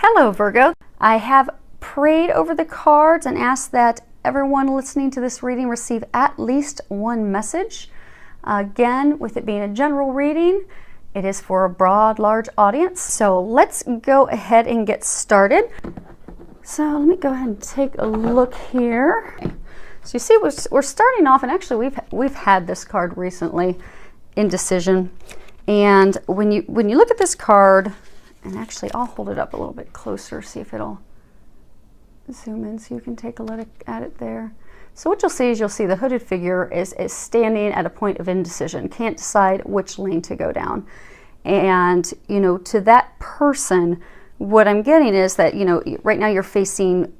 Hello, Virgo. I have prayed over the cards and asked that everyone listening to this reading receive at least one message. Again, with it being a general reading, it is for a broad, large audience. So let's go ahead and get started. So let me go ahead and take a look here. So you see, we're starting off, and actually we've had this card recently, indecision. And when you look at this card, and actually I'll hold it up a little bit closer, see if it'll zoom in so you can take a look at it there. So what you'll see is the hooded figure is standing at a point of indecision, can't decide which lane to go down. And, to that person, what I'm getting is that, right now you're facing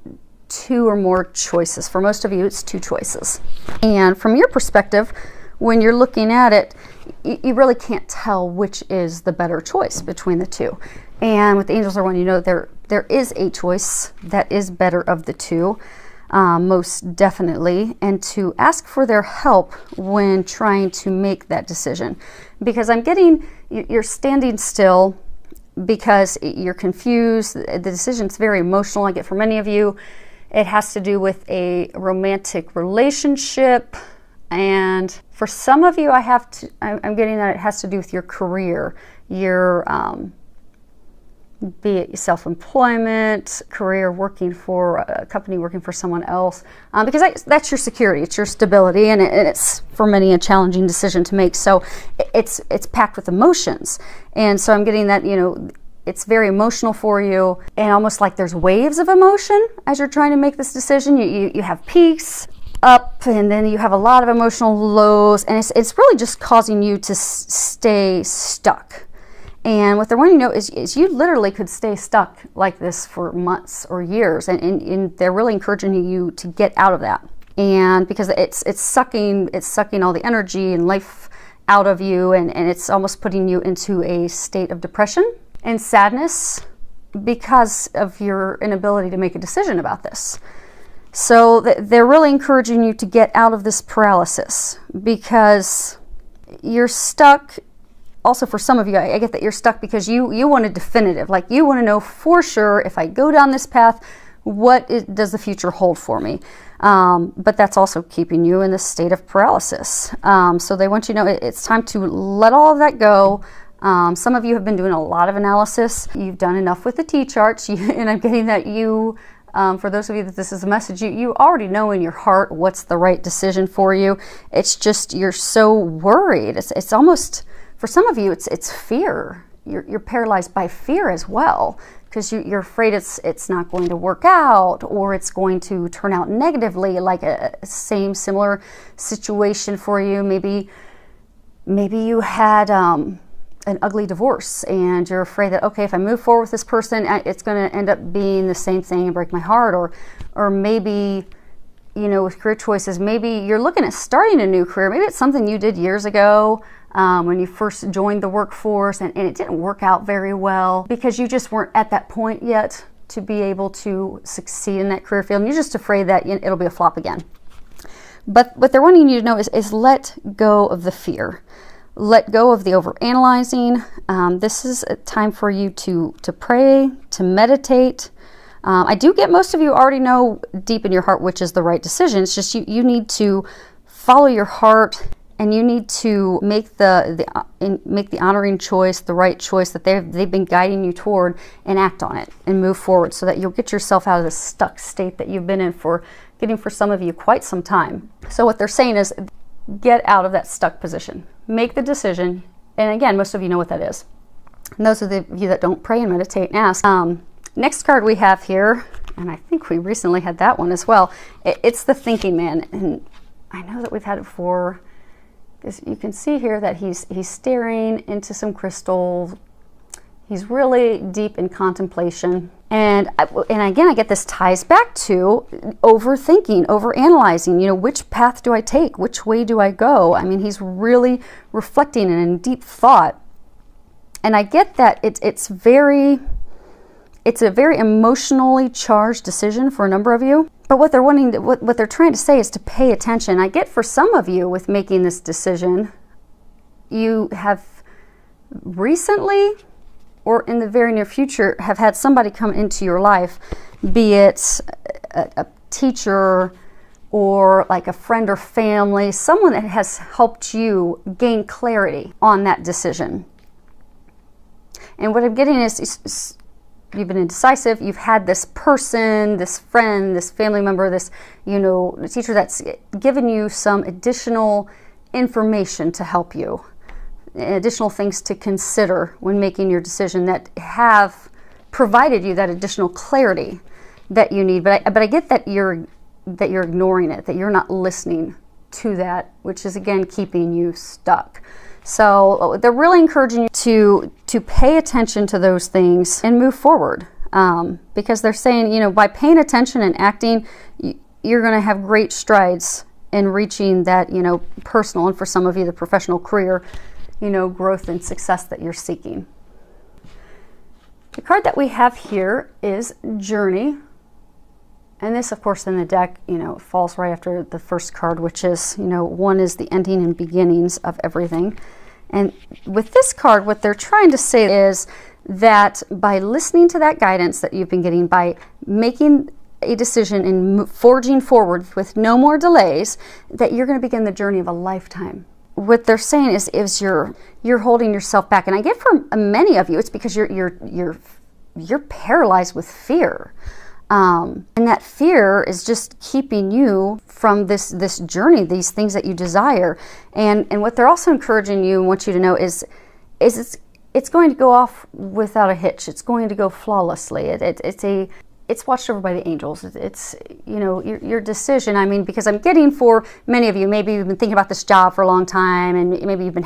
two or more choices. For most of you, it's two choices. And from your perspective, when you're looking at it, you really can't tell which is the better choice between the two. And with the angels are one, there is a choice that is better of the two, most definitely, and to ask for their help when trying to make that decision. Because I'm getting, you're standing still because you're confused. The decision's very emotional. I get for many of you, it has to do with a romantic relationship. And for some of you, I'm getting that it has to do with your career, your, be it self-employment, career, working for a company, working for someone else, because that's your security, it's your stability, and it's for many a challenging decision to make. So it's packed with emotions, and so I'm getting that it's very emotional for you, and almost like there's waves of emotion as you're trying to make this decision. You have peaks up, and then you have a lot of emotional lows, and it's really just causing you to stay stuck. And what they're wanting to know is you literally could stay stuck like this for months or years, and they're really encouraging you to get out of that. And because it's sucking all the energy and life out of you, and it's almost putting you into a state of depression and sadness because of your inability to make a decision about this. So they're really encouraging you to get out of this paralysis because you're stuck. Also, for some of you, I get that you're stuck because you want a definitive, like you want to know for sure, if I go down this path, does the future hold for me? But that's also keeping you in this state of paralysis. So they want you to know it's time to let all of that go. Some of you have been doing a lot of analysis. You've done enough with the T-charts, and I'm getting that for those of you that this is a message, you already know in your heart what's the right decision for you. It's just you're so worried. It's almost... For some of you, it's fear. You're paralyzed by fear as well, because you're afraid it's not going to work out, or it's going to turn out negatively, like a similar situation for you. Maybe you had an ugly divorce, and you're afraid that, okay, if I move forward with this person, it's going to end up being the same thing and break my heart. Or maybe, with career choices, maybe you're looking at starting a new career. Maybe it's something you did years ago, when you first joined the workforce, and it didn't work out very well because you just weren't at that point yet to be able to succeed in that career field, and you're just afraid that it'll be a flop again. But what they're wanting you to know is let go of the fear. Let go of the overanalyzing. This is a time for you to pray, to meditate. I do get most of you already know deep in your heart which is the right decision. It's just you need to follow your heart, and you need to make the honoring choice, the right choice that they've been guiding you toward, and act on it and move forward so that you'll get yourself out of the stuck state that you've been in for some of you quite some time. So what they're saying is get out of that stuck position. Make the decision. And again, most of you know what that is. And those of you that don't pray and meditate and ask. Next card we have here, and I think we recently had that one as well. It's the thinking man. And I know that we've had it before. You can see here that he's staring into some crystal. He's really deep in contemplation. And again, I get this ties back to overthinking, overanalyzing. Which path do I take? Which way do I go? I mean, he's really reflecting and in deep thought. And I get that it's a very emotionally charged decision for a number of you. But what they're trying to say is to pay attention. I get for some of you with making this decision, you have recently or in the very near future have had somebody come into your life, be it a teacher or like a friend or family, someone that has helped you gain clarity on that decision. And what I'm getting is you've been indecisive, you've had this person, this friend, this family member, this, the teacher that's given you some additional information to help you, additional things to consider when making your decision that have provided you that additional clarity that you need. But I get that you're ignoring it, that you're not listening to that, which is again keeping you stuck. So they're really encouraging you to pay attention to those things and move forward, because they're saying, by paying attention and acting, you're going to have great strides in reaching that, personal, and for some of you, the professional career, growth and success that you're seeking. The card that we have here is Journey. And this, of course, in the deck, falls right after the first card, which is, one is the ending and beginnings of everything. And with this card, what they're trying to say is that by listening to that guidance that you've been getting, by making a decision and forging forward with no more delays, that you're going to begin the journey of a lifetime. What they're saying is you're holding yourself back. And I get from many of you, it's because you're paralyzed with fear. And that fear is just keeping you from this journey, these things that you desire. And what they're also encouraging you and want you to know is it's going to go off without a hitch. It's going to go flawlessly. It's watched over by the angels. It's your decision. I mean, because I'm getting for many of you, maybe you've been thinking about this job for a long time, and maybe you've been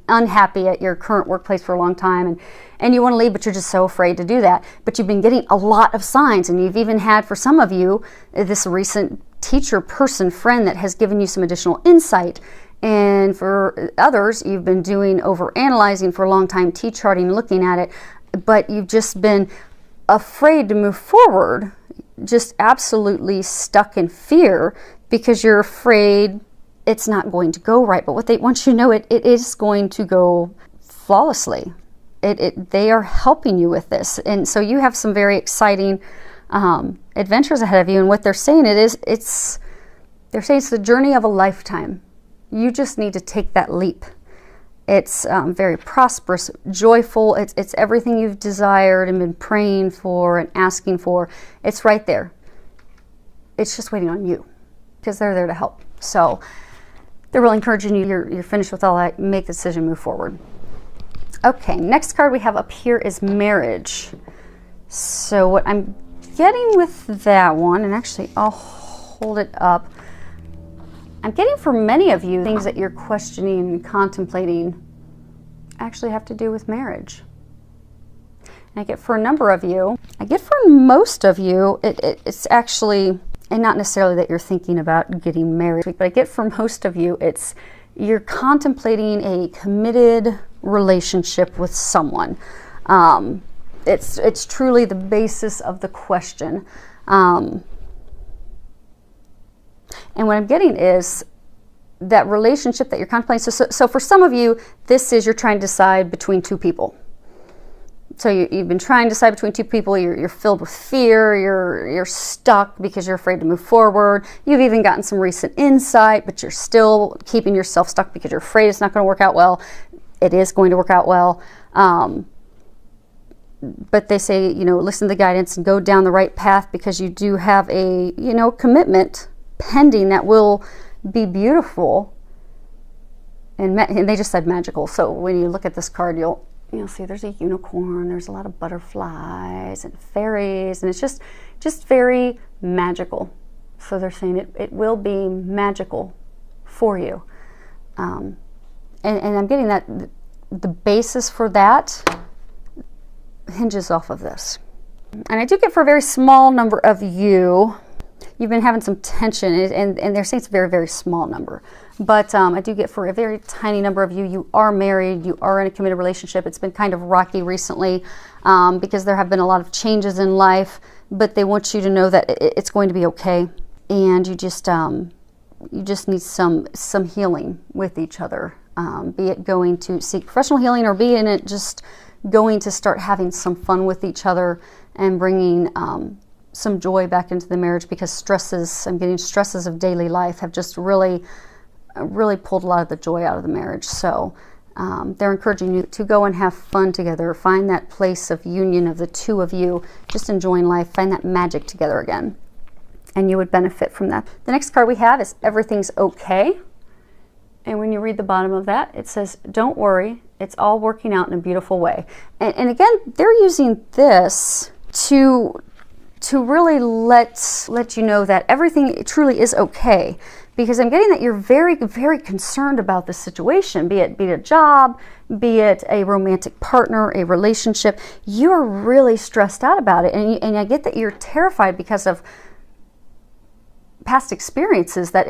unhappy at your current workplace for a long time, and you want to leave, but you're just so afraid to do that. But you've been getting a lot of signs, and you've even had, for some of you, this recent teacher, person, friend that has given you some additional insight. And for others, you've been doing overanalyzing for a long time, T-charting, looking at it, but you've just been afraid to move forward, just absolutely stuck in fear because you're afraid it's not going to go right. But what they want you to know, it is going to go flawlessly. They are helping you with this. And so you have some very exciting adventures ahead of you. And what they're saying they're saying it's the journey of a lifetime. You just need to take that leap. It's very prosperous, joyful. It's everything you've desired and been praying for and asking for. It's right there. It's just waiting on you because they're there to help. So they're really encouraging you. You're finished with all that. Make the decision, move forward. Okay, next card we have up here is Marriage. So what I'm getting with that one, and actually I'll hold it up. I'm getting for many of you, things that you're questioning and contemplating actually have to do with marriage. And I get for a number of you, I get for most of you, it's actually, and not necessarily that you're thinking about getting married, but I get for most of you, you're contemplating a committed relationship with someone. It's truly the basis of the question. And what I'm getting is that relationship that you're contemplating. So for some of you, this is you're trying to decide between two people. So you've been trying to decide between two people. You're filled with fear. You're stuck because you're afraid to move forward. You've even gotten some recent insight, but you're still keeping yourself stuck because you're afraid it's not going to work out well. It is going to work out well. But they say, listen to the guidance and go down the right path because you do have a, commitment pending that will be beautiful, and they just said magical. So when you look at this card, you'll see there's a unicorn, there's a lot of butterflies and fairies, and it's just very magical. So they're saying it will be magical for you, and I'm getting that the basis for that hinges off of this. And I do get for a very small number of you, you've been having some tension, and they're saying it's a very, very small number. But I do get for a very tiny number of you, you are married, you are in a committed relationship. It's been kind of rocky recently because there have been a lot of changes in life, but they want you to know that it's going to be okay. And you just need some healing with each other. be it going to seek professional healing, or be it just going to start having some fun with each other and bringing some joy back into the marriage, because I'm getting stresses of daily life have just really pulled a lot of the joy out of the marriage. So they're encouraging you to go and have fun together, find that place of union of the two of you, just enjoying life, find that magic together again, and you would benefit from that. The next card we have is Everything's Okay. And when you read the bottom of that, it says, don't worry, it's all working out in a beautiful way. And again, they're using this to really let you know that everything truly is okay. Because I'm getting that you're very, very concerned about the situation, be it a job, be it a romantic partner, a relationship. You're really stressed out about it. And I get that you're terrified because of past experiences, that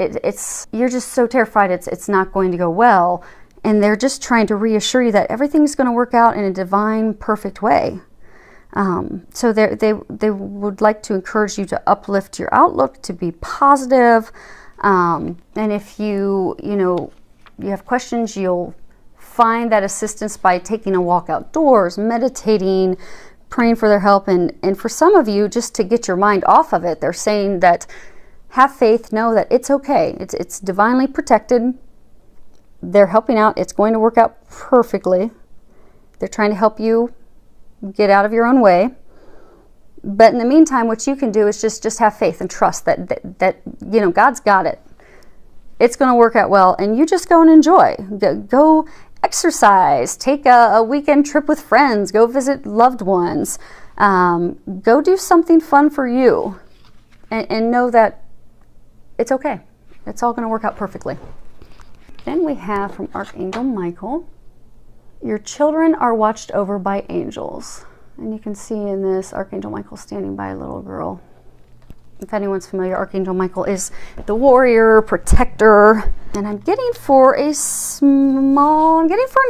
you're just so terrified it's not going to go well. And they're just trying to reassure you that everything's going to work out in a divine, perfect way. So they would like to encourage you to uplift your outlook, to be positive. And if you have questions, you'll find that assistance by taking a walk outdoors, meditating, praying for their help. And for some of you, just to get your mind off of it, they're saying that have faith, know that it's okay. It's divinely protected. They're helping out. It's going to work out perfectly. They're trying to help you get out of your own way. But in the meantime, what you can do is just have faith and trust that God's got it. It's going to work out well, and you just go and enjoy. Go exercise, take a weekend trip with friends, go visit loved ones, go do something fun for you, and know that it's okay. It's all going to work out perfectly. Then we have from Archangel Michael, your children are watched over by angels. And you can see in this Archangel Michael standing by a little girl. If anyone's familiar, Archangel Michael is the warrior, protector. And I'm getting for a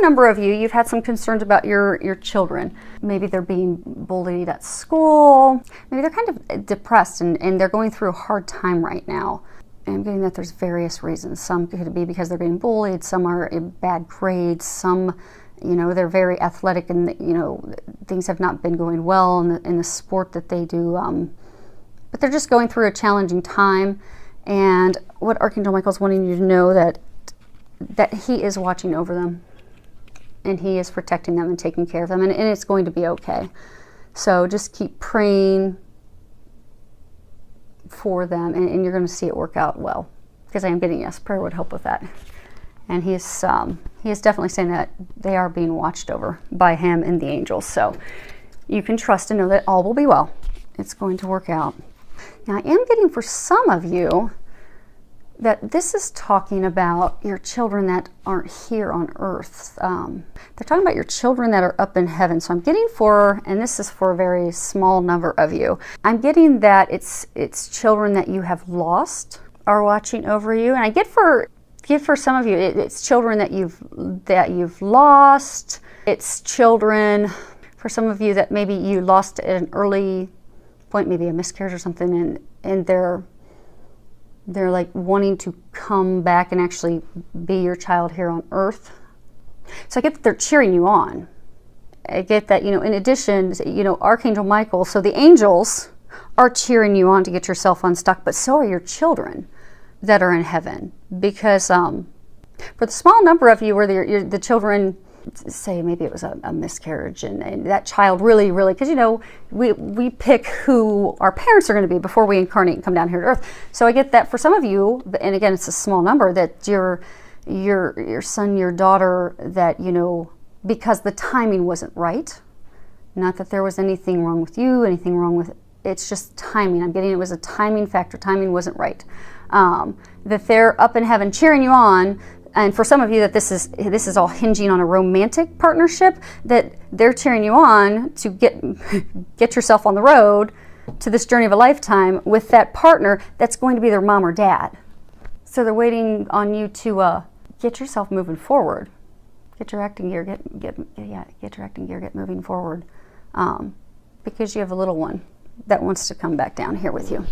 number of you, you've had some concerns about your children. Maybe they're being bullied at school. Maybe they're kind of depressed and they're going through a hard time right now. And I'm getting that there's various reasons. Some could be because they're being bullied. Some are in bad grades. Some, they're very athletic and, things have not been going well in the sport that they do. But they're just going through a challenging time. And what Archangel Michael's wanting you to know that he is watching over them. And he is protecting them and taking care of them. And it's going to be okay. So just keep praying for them, and you're going to see it work out well, because I am getting, yes, prayer would help with that. And he is definitely saying that they are being watched over by him and the angels. So you can trust and know that all will be well. It's going to work out. Now I am getting for some of you that this is talking about your children that aren't here on earth. They're talking about your children that are up in heaven. So I'm getting for, and this is for a very small number of you, I'm getting that it's children that you have lost are watching over you. And I get for some of you, it's children that you've lost. It's children, for some of you, that maybe you lost at an early point, maybe a miscarriage or something, and they're like wanting to come back and actually be your child here on earth. So I get that they're cheering you on. I get that, in addition, Archangel Michael, so the angels are cheering you on to get yourself unstuck, but so are your children that are in heaven. Because for the small number of you where the children, say maybe it was a miscarriage, and that child really, because we pick who our parents are going to be before we incarnate and come down here to earth. So I get that for some of you, and again it's a small number, that your son, your daughter, that because the timing wasn't right, not that there was anything wrong with you, anything wrong with, it's just timing. I'm getting it was a timing factor. Timing wasn't right. That they're up in heaven cheering you on. And for some of you, that this is all hinging on a romantic partnership, that they're cheering you on to get yourself on the road to this journey of a lifetime with that partner that's going to be their mom or dad. So they're waiting on you to get yourself moving forward, get your acting gear, get your acting gear, get moving forward, because you have a little one that wants to come back down here with you.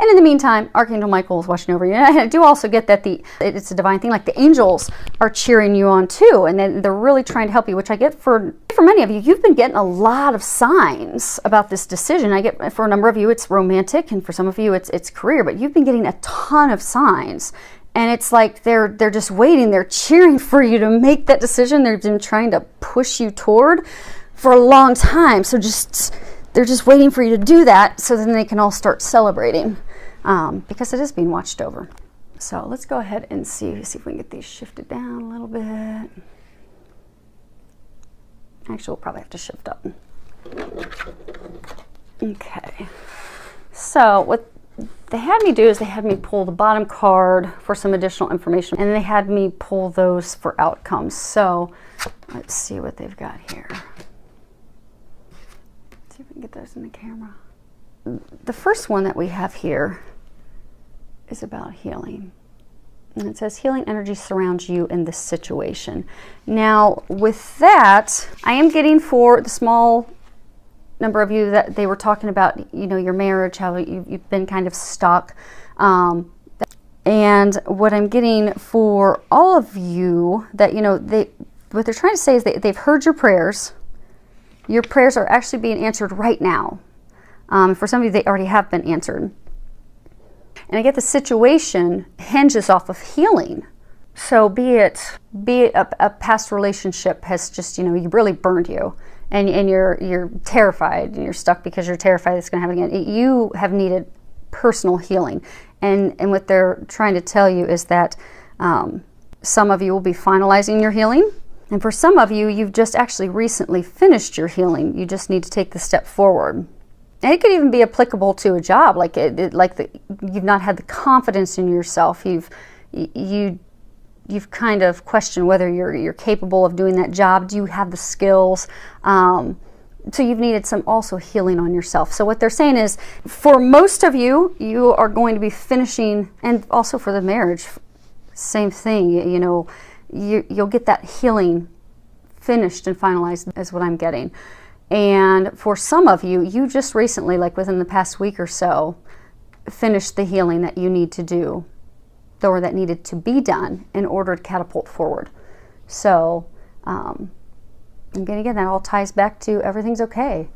And in the meantime, Archangel Michael is watching over you. And I do also get that it's a divine thing, like the angels are cheering you on too, and they're really trying to help you, which I get for many of you. You've been getting a lot of signs about this decision. I get for a number of you it's romantic, and for some of you it's career, but you've been getting a ton of signs. And it's like they're just waiting, they're cheering for you to make that decision. They've been trying to push you toward for a long time. So they're just waiting for you to do that, so then they can all start celebrating, because it is being watched over. So let's go ahead and see if we can get these shifted down a little bit. Actually, we'll probably have to shift up. Okay. So what they had me do is they had me pull the bottom card for some additional information, and they had me pull those for outcomes. So let's see what they've got here. See if we can get those in the camera. The first one that we have here is about healing. And it says healing energy surrounds you in this situation. Now with that, I am getting for the small number of you that they were talking about, your marriage, how you've been kind of stuck. And what I'm getting for all of you that, what they're trying to say is they've heard your prayers. Your prayers are actually being answered right now. For some of you, they already have been answered. And I get the situation hinges off of healing. So be it a past relationship has just, you really burned you. And you're terrified, and you're stuck because you're terrified it's going to happen again. You have needed personal healing. And what they're trying to tell you is that some of you will be finalizing your healing. And for some of you, you've just actually recently finished your healing. You just need to take the step forward. And it could even be applicable to a job, you've not had the confidence in yourself. You've kind of questioned whether you're capable of doing that job. Do you have the skills? So you've needed some also healing on yourself. So what they're saying is, for most of you, you are going to be finishing, and also for the marriage, same thing. You'll get that healing finished and finalized, is what I'm getting. And for some of you, you just recently, like within the past week or so, finished the healing that you need to do, or that needed to be done in order to catapult forward. So, again, that all ties back to everything's okay.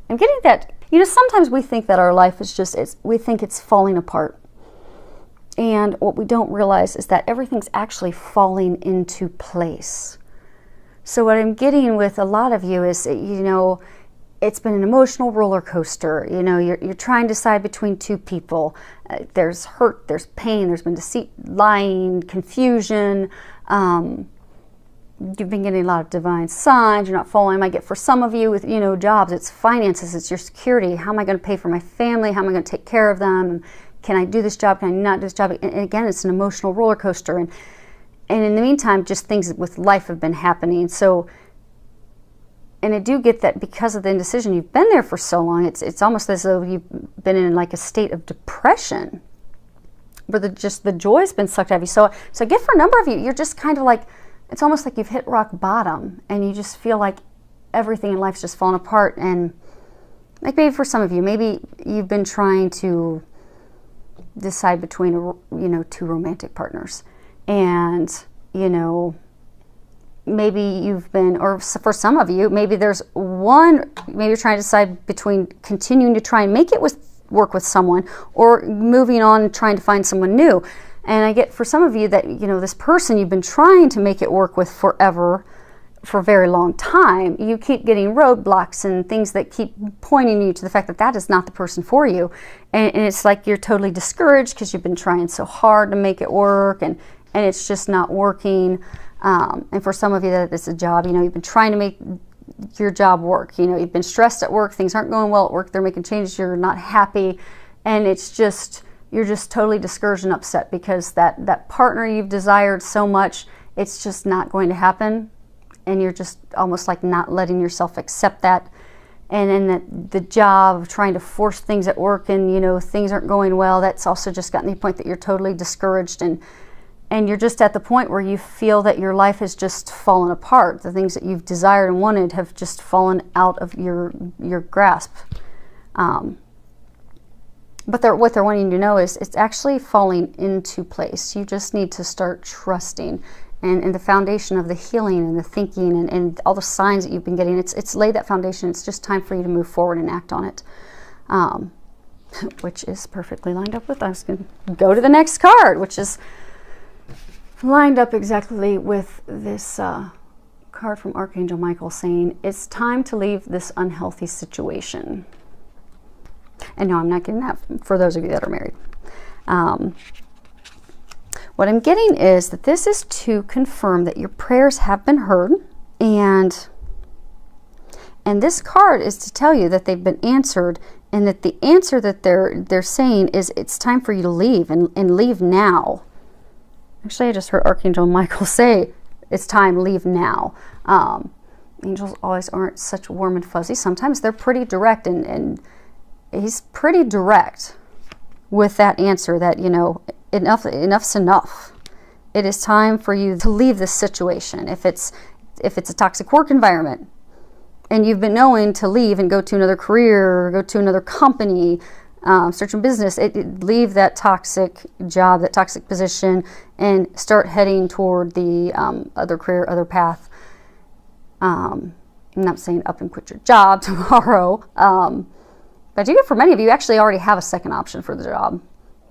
I'm getting that, sometimes we think that our life is we think it's falling apart. And what we don't realize is that everything's actually falling into place. So what I'm getting with a lot of you is, it's been an emotional roller coaster. You're trying to decide between two people. There's hurt, there's pain, there's been deceit, lying, confusion. You've been getting a lot of divine signs. You're not following. I might get for some of you with, jobs, it's finances, it's your security. How am I going to pay for my family? How am I going to take care of them? Can I do this job? Can I not do this job? And again, it's an emotional roller coaster. And in the meantime, just things with life have been happening. So, and I do get that because of the indecision, you've been there for so long, it's almost as though you've been in like a state of depression, where the joy's been sucked out of you. So I get for a number of you, you're just kind of like, it's almost like you've hit rock bottom, and you just feel like everything in life's just fallen apart. And like maybe for some of you, maybe you've been trying to decide between two romantic partners. And, maybe you've been, or for some of you, maybe there's one, maybe you're trying to decide between continuing to try and make it work with someone, or moving on and trying to find someone new. And I get for some of you that, this person you've been trying to make it work with forever, for a very long time, you keep getting roadblocks and things that keep pointing you to the fact that is not the person for you. And it's like you're totally discouraged because you've been trying so hard to make it work, and it's just not working. And for some of you that it's a job, you've been trying to make your job work. You've been stressed at work, things aren't going well at work, they're making changes, you're not happy, and you're just totally discouraged and upset because that partner you've desired so much, it's just not going to happen. And you're just almost like not letting yourself accept that. And then the job of trying to force things at work, and things aren't going well, that's also just gotten to the point that you're totally discouraged, and you're just at the point where you feel that your life has just fallen apart. The things that you've desired and wanted have just fallen out of your grasp. But what they're wanting you to know is it's actually falling into place. You just need to start trusting. And the foundation of the healing and the thinking and all the signs that you've been getting, it's laid that foundation. It's just time for you to move forward and act on it. Which is perfectly lined up with, I was going to go to the next card, which is lined up exactly with this card from Archangel Michael saying, it's time to leave this unhealthy situation. And no, I'm not getting that for those of you that are married. What I'm getting is that this is to confirm that your prayers have been heard, and this card is to tell you that they've been answered, and that the answer that they're saying is it's time for you to leave, and leave now. Actually, I just heard Archangel Michael say, it's time, leave now. Angels always aren't such warm and fuzzy. Sometimes they're pretty direct, and he's pretty direct with that answer that, you know, enough's enough. It is time for you to leave this situation. If it's a toxic work environment, and you've been knowing to leave and go to another career, or go to another company, start your business, leave that toxic job, that toxic position, and start heading toward the other career, other path. I'm not saying up and quit your job tomorrow, but I do get for many of you actually already have a second option for the job,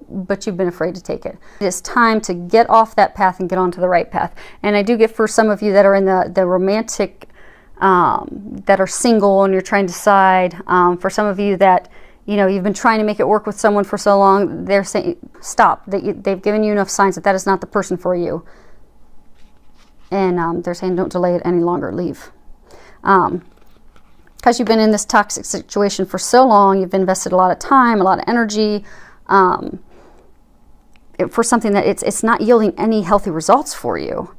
but you've been afraid to take it. It is time to get off that path and get onto the right path. And I do get for some of you that are in the romantic, that are single and you're trying to decide, for some of you that, you know, you've been trying to make it work with someone for so long, they're saying, stop. They've given you enough signs that is not the person for you. And they're saying, don't delay it any longer, leave. Because you've been in this toxic situation for so long, you've invested a lot of time, a lot of energy, for something that it's not yielding any healthy results for you.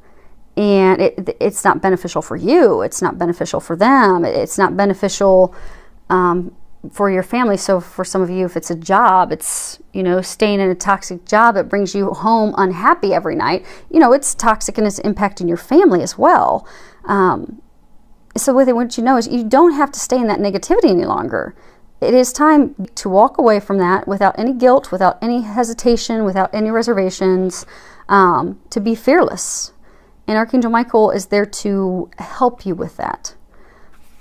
And it's not beneficial for you. It's not beneficial for them. It's not beneficial for your family. So for some of you, if it's a job, it's, you know, staying in a toxic job that brings you home unhappy every night. You know, it's toxic and it's impacting your family as well. So what they want you to know is you don't have to stay in that negativity any longer. It is time to walk away from that without any guilt, without any hesitation, without any reservations, to be fearless. And Archangel Michael is there to help you with that.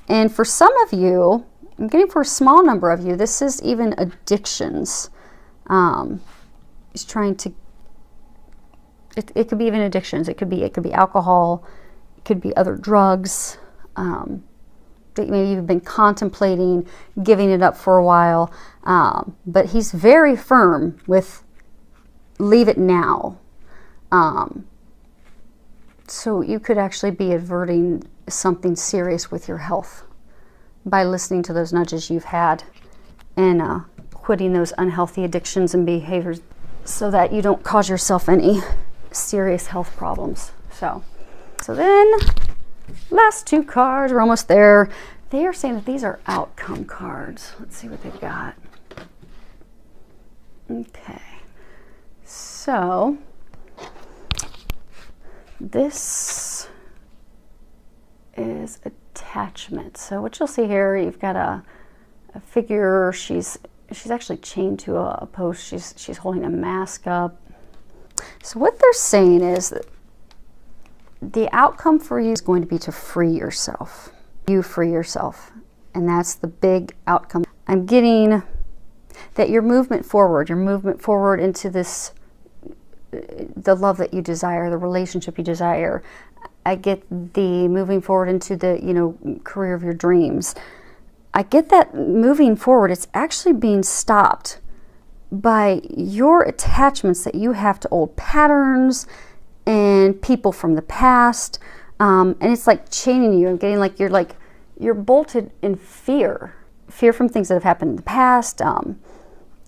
And for some of you, I'm getting for a small number of you, this is even addictions. He's trying to, it could be even addictions. It could be alcohol. It could be other drugs. Maybe you've been contemplating giving it up for a while. But he's very firm with leave it now. So you could actually be averting something serious with your health by listening to those nudges you've had and quitting those unhealthy addictions and behaviors so that you don't cause yourself any serious health problems. So then, last two cards, we're almost there. They are saying that these are outcome cards. Let's see what they've got. Okay. So this is attachment. So what you'll see here, you've got a figure. She's actually chained to a post. She's holding a mask up. So what they're saying is that the outcome for you is going to be to free yourself. You free yourself. And that's the big outcome. I'm getting that your movement forward into this, the love that you desire, the relationship you desire. I get the moving forward into the, you know, career of your dreams. I get that moving forward, it's actually being stopped by your attachments that you have to old patterns and people from the past. And it's like chaining you and getting like you're bolted in fear from things that have happened in the past. And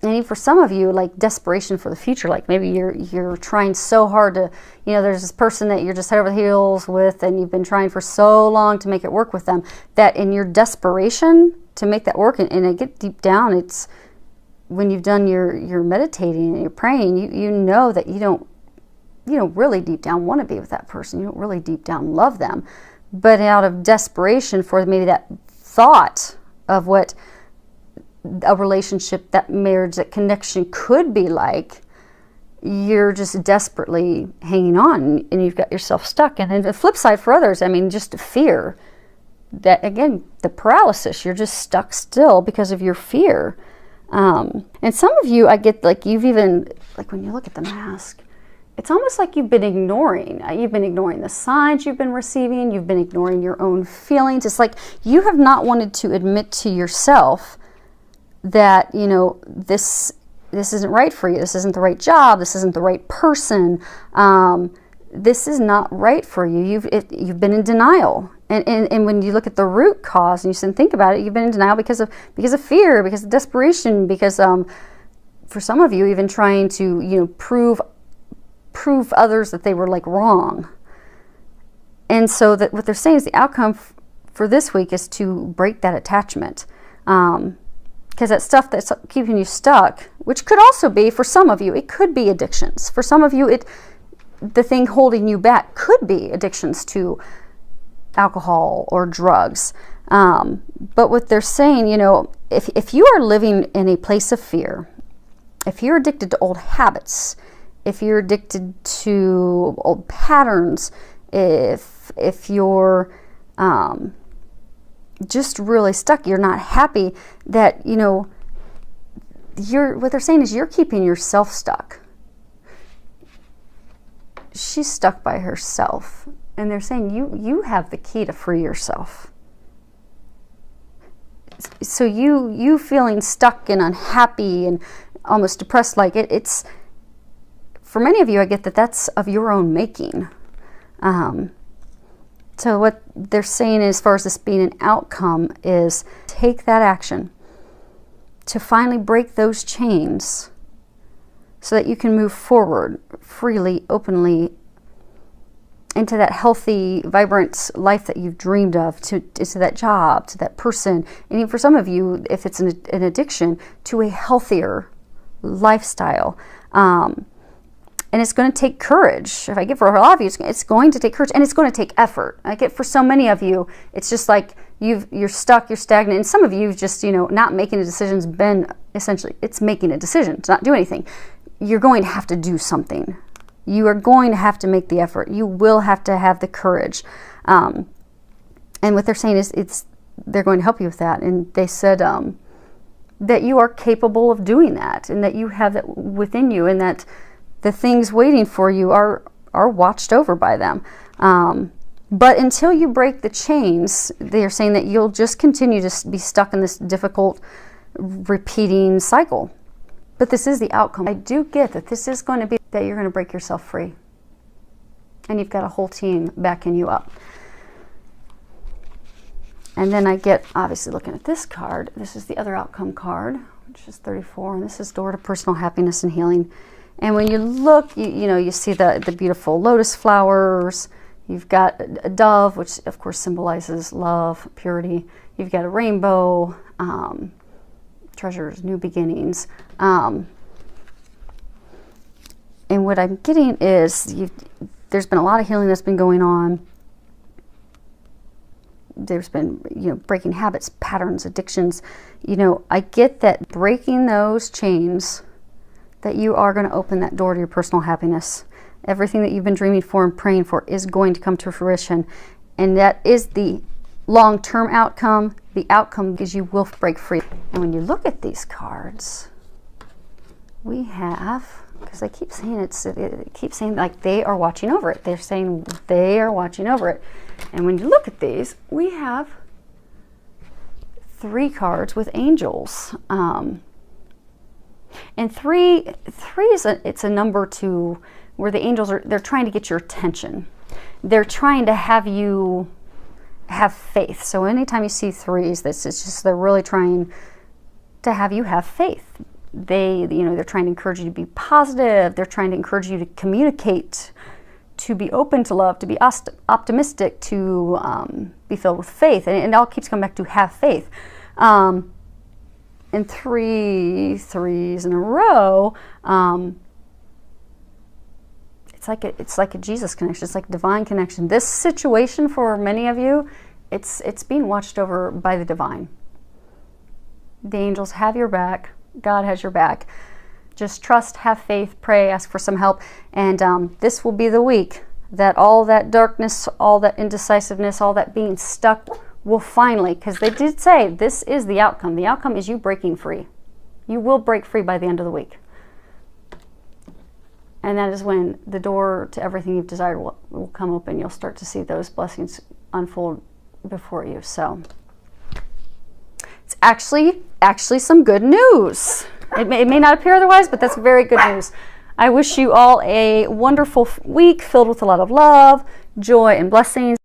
even for some of you, like desperation for the future, like maybe you're trying so hard to, you know, there's this person that you're just head over heels with and you've been trying for so long to make it work with them, that in your desperation to make that work, and I get deep down, it's when you've done your meditating and you're praying, you know that you don't really deep down want to be with that person. You don't really deep down love them. But out of desperation for maybe that thought of what a relationship, that marriage, that connection could be like, you're just desperately hanging on and you've got yourself stuck. And then the flip side for others, I mean, just fear. That, again, the paralysis, you're just stuck still because of your fear. And some of you, I get like you've even, like when you look at the mask, it's almost like you've been ignoring. You've been ignoring the signs you've been receiving. You've been ignoring your own feelings. It's like you have not wanted to admit to yourself that, you know, this isn't right for you. This isn't the right job. This isn't the right person. This is not right for you. You've been in denial. And when you look at the root cause and you sit and think about it, you've been in denial because of fear, because of desperation, because for some of you, even trying to, you know, prove others that they were like wrong. And so that what they're saying is the outcome for this week is to break that attachment. Because that stuff that's keeping you stuck, which could also be, for some of you, it could be addictions. For some of you, the thing holding you back could be addictions to alcohol or drugs. But what they're saying, you know, if you are living in a place of fear, if you're addicted to old habits, if you're addicted to old patterns, if you're just really stuck, you're not happy, that, you know, what they're saying is you're keeping yourself stuck. She's stuck by herself. And they're saying you have the key to free yourself. So you feeling stuck and unhappy and almost depressed, like it's, for many of you, I get that that's of your own making. So what they're saying as far as this being an outcome is take that action to finally break those chains so that you can move forward freely, openly, into that healthy, vibrant life that you've dreamed of, to that job, to that person. And even for some of you, if it's an addiction, to a healthier lifestyle. And it's going to take courage. If I get for a lot of you, it's going to take courage, and it's going to take effort. I get for so many of you, it's just like you're stuck, you're stagnant. And some of you just, you know, not making a decision's been essentially, it's making a decision to not do anything. You're going to have to do something. You are going to have to make the effort. You will have to have the courage. And what they're saying is they're going to help you with that. And they said that you are capable of doing that, and that you have that within you, and that the things waiting for you are watched over by them. But until you break the chains, they're saying that you'll just continue to be stuck in this difficult, repeating cycle. But this is the outcome. I do get that this is going to be that you're going to break yourself free. And you've got a whole team backing you up. And then I get, obviously looking at this card, this is the other outcome card, which is 34, and this is door to personal happiness and healing. And when you look, you know, you see the beautiful lotus flowers. You've got a dove, which of course symbolizes love, purity. You've got a rainbow, treasures, new beginnings. And what I'm getting is there's been a lot of healing that's been going on. There's been, you know, breaking habits, patterns, addictions. You know, I get that breaking those chains, that you are going to open that door to your personal happiness. Everything that you've been dreaming for and praying for is going to come to fruition. And that is the long-term outcome. The outcome is you will break free. And when you look at these cards, we have, because I keep saying it keeps saying like they are watching over it. They're saying they are watching over it. And when you look at these, we have 3 cards with angels. And three is it's a number where the angels they're trying to get your attention. They're trying to have you have faith. So anytime you see 3s, it's just they're really trying to have you have faith. They're trying to encourage you to be positive. They're trying to encourage you to communicate, to be open to love, to be optimistic, to be filled with faith. And it all keeps coming back to have faith. And 3 3s in a row, it's like a Jesus connection. It's like a divine connection. This situation for many of you, it's being watched over by the divine. The angels have your back. God has your back. Just trust, have faith, pray, ask for some help. And this will be the week that all that darkness, all that indecisiveness, all that being stuck will finally, because they did say this is the outcome. The outcome is you breaking free. You will break free by the end of the week. And that is when the door to everything you've desired will come open. You'll start to see those blessings unfold before you. So it's actually some good news. It may not appear otherwise, but that's very good news. I wish you all a wonderful week filled with a lot of love, joy, and blessings.